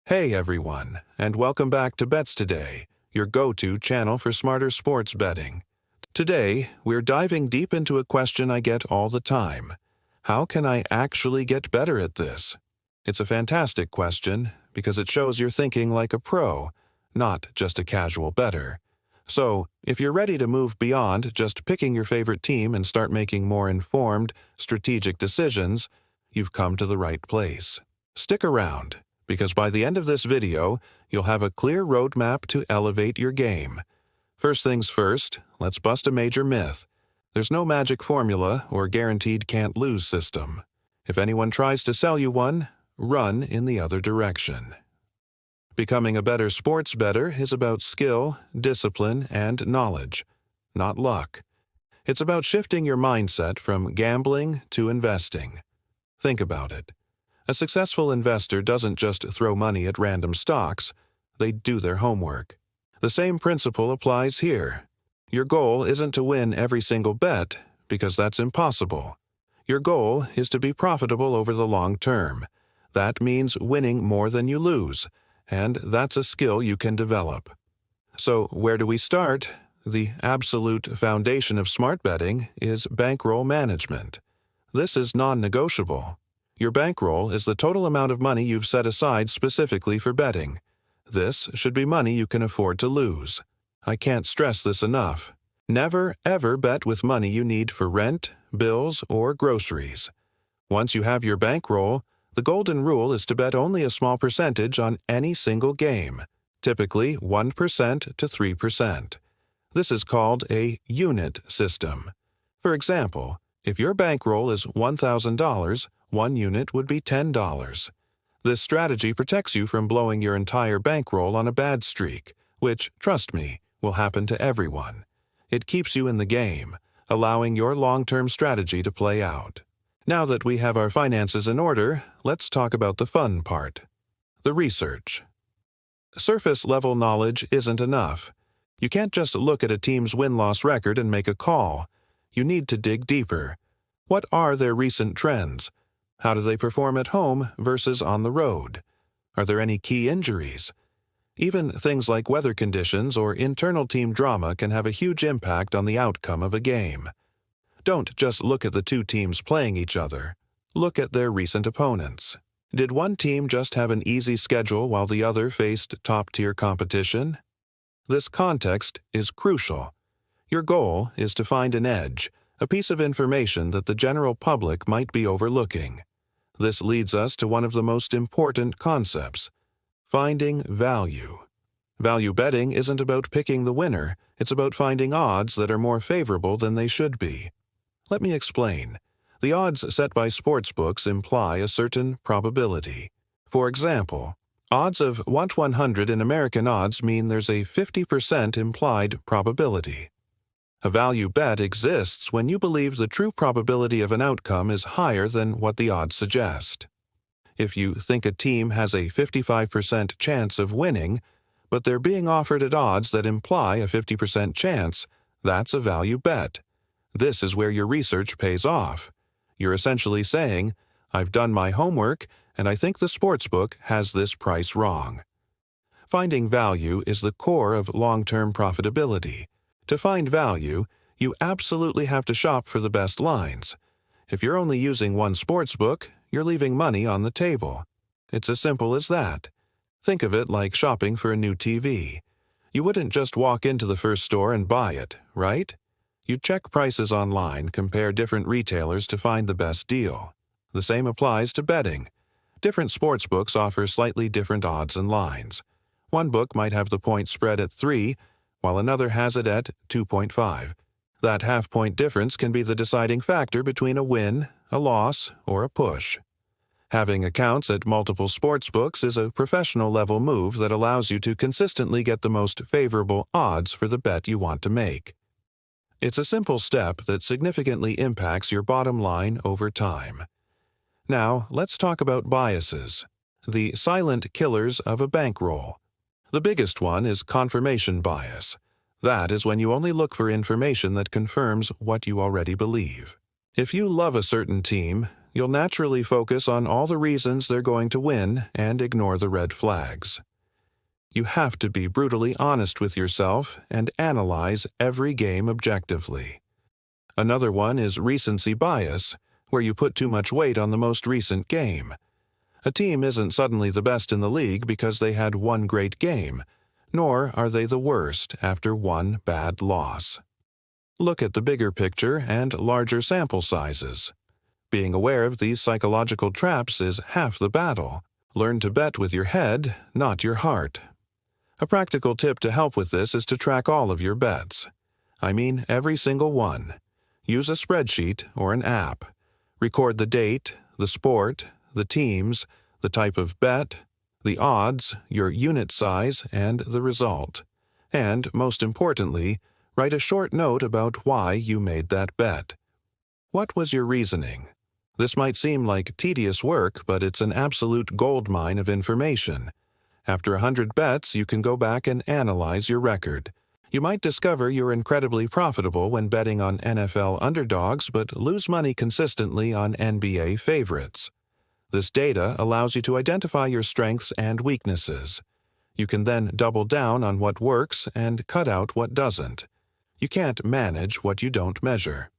Hey everyone, and welcome back to Bets Today, your go-to channel for smarter sports betting. Today, we're diving deep into a question I get all the time. How can I actually get better at this? It's a fantastic question because it shows you're thinking like a pro, not just a casual bettor. So, if you're ready to move beyond just picking your favorite team and start making more informed, strategic decisions, you've come to the right place. Stick around, because by the end of this video, you'll have a clear roadmap to elevate your game. First things first, let's bust a major myth. There's no magic formula or guaranteed can't-lose system. If anyone tries to sell you one, run in the other direction. Becoming a better sports bettor is about skill, discipline, and knowledge, not luck. It's about shifting your mindset from gambling to investing. Think about it. A successful investor doesn't just throw money at random stocks, they do their homework. The same principle applies here. Your goal isn't to win every single bet, because that's impossible. Your goal is to be profitable over the long term. That means winning more than you lose, and that's a skill you can develop. So where do we start? The absolute foundation of smart betting is bankroll management. This is non-negotiable. Your bankroll is the total amount of money you've set aside specifically for betting. This should be money you can afford to lose. I can't stress this enough. Never, ever bet with money you need for rent, bills, or groceries. Once you have your bankroll, the golden rule is to bet only a small percentage on any single game, typically 1% to 3%. This is called a unit system. For example, if your bankroll is $1,000, one unit would be $10. This strategy protects you from blowing your entire bankroll on a bad streak, which, trust me, will happen to everyone. It keeps you in the game, allowing your long-term strategy to play out. Now that we have our finances in order, let's talk about the fun part: the research. Surface-level knowledge isn't enough. You can't just look at a team's win-loss record and make a call. You need to dig deeper. What are their recent trends? How do they perform at home versus on the road? Are there any key injuries? Even things like weather conditions or internal team drama can have a huge impact on the outcome of a game. Don't just look at the two teams playing each other. Look at their recent opponents. Did one team just have an easy schedule while the other faced top-tier competition? This context is crucial. Your goal is to find an edge, a piece of information that the general public might be overlooking. This leads us to one of the most important concepts: finding value. Value betting isn't about picking the winner, it's about finding odds that are more favorable than they should be. Let me explain. The odds set by sportsbooks imply a certain probability. For example, odds of 1/100 in American odds mean there's a 50% implied probability. A value bet exists when you believe the true probability of an outcome is higher than what the odds suggest. If you think a team has a 55% chance of winning, but they're being offered at odds that imply a 50% chance, that's a value bet. This is where your research pays off. You're essentially saying, I've done my homework, and I think the sportsbook has this price wrong. Finding value is the core of long-term profitability. To find value, you absolutely have to shop for the best lines. If you're only using one sportsbook, you're leaving money on the table. It's as simple as that. Think of it like shopping for a new TV. You wouldn't just walk into the first store and buy it, right? You'd check prices online, compare different retailers to find the best deal. The same applies to betting. Different sportsbooks offer slightly different odds and lines. One book might have the point spread at 3, while another has it at 2.5. That half-point difference can be the deciding factor between a win, a loss, or a push. Having accounts at multiple sportsbooks is a professional-level move that allows you to consistently get the most favorable odds for the bet you want to make. It's a simple step that significantly impacts your bottom line over time. Now, let's talk about biases, the silent killers of a bankroll. The biggest one is confirmation bias. That is when you only look for information that confirms what you already believe. If you love a certain team, you'll naturally focus on all the reasons they're going to win and ignore the red flags. You have to be brutally honest with yourself and analyze every game objectively. Another one is recency bias, where you put too much weight on the most recent game. A team isn't suddenly the best in the league because they had one great game, nor are they the worst after one bad loss. Look at the bigger picture and larger sample sizes. Being aware of these psychological traps is half the battle. Learn to bet with your head, not your heart. A practical tip to help with this is to track all of your bets. I mean every single one. Use a spreadsheet or an app. Record the date, the sport, the teams, the type of bet, the odds, your unit size, and the result. And, most importantly, write a short note about why you made that bet. What was your reasoning? This might seem like tedious work, but it's an absolute goldmine of information. After 100 bets, you can go back and analyze your record. You might discover you're incredibly profitable when betting on NFL underdogs, but lose money consistently on NBA favorites. This data allows you to identify your strengths and weaknesses. You can then double down on what works and cut out what doesn't. You can't manage what you don't measure.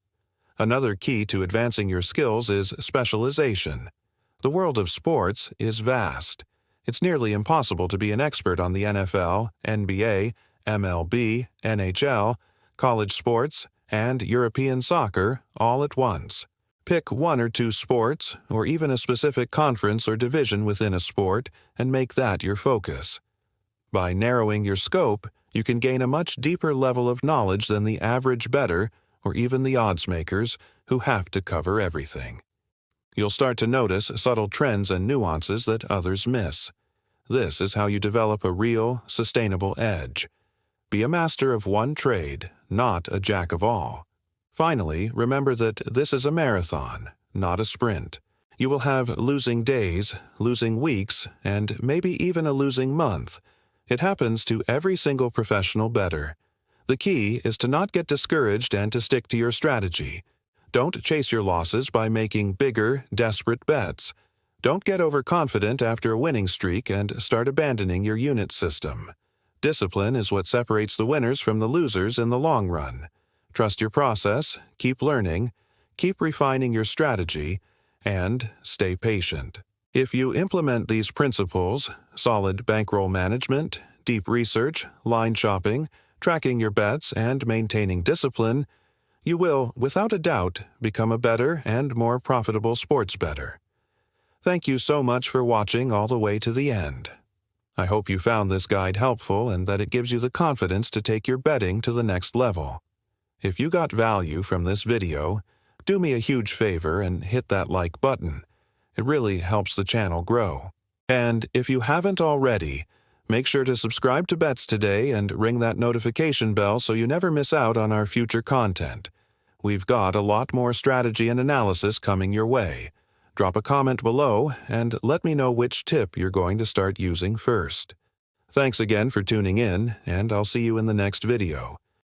Another key to advancing your skills is specialization. The world of sports is vast. It's nearly impossible to be an expert on the NFL, NBA, MLB, NHL, college sports, and European soccer all at once. Pick one or two sports, or even a specific conference or division within a sport, and make that your focus. By narrowing your scope, you can gain a much deeper level of knowledge than the average bettor or even the odds makers who have to cover everything. You'll start to notice subtle trends and nuances that others miss. This is how you develop a real, sustainable edge. Be a master of one trade, not a jack of all. Finally, remember that this is a marathon, not a sprint. You will have losing days, losing weeks, and maybe even a losing month. It happens to every single professional bettor. The key is to not get discouraged and to stick to your strategy. Don't chase your losses by making bigger, desperate bets. Don't get overconfident after a winning streak and start abandoning your unit system. Discipline is what separates the winners from the losers in the long run. Trust your process, keep learning, keep refining your strategy, and stay patient. If you implement these principles, solid bankroll management, deep research, line shopping, tracking your bets, and maintaining discipline, you will, without a doubt, become a better and more profitable sports bettor. Thank you so much for watching all the way to the end. I hope you found this guide helpful and that it gives you the confidence to take your betting to the next level. If you got value from this video, do me a huge favor and hit that like button. It really helps the channel grow. And if you haven't already, make sure to subscribe to Bets Today and ring that notification bell so you never miss out on our future content. We've got a lot more strategy and analysis coming your way. Drop a comment below and let me know which tip you're going to start using first. Thanks again for tuning in, and I'll see you in the next video.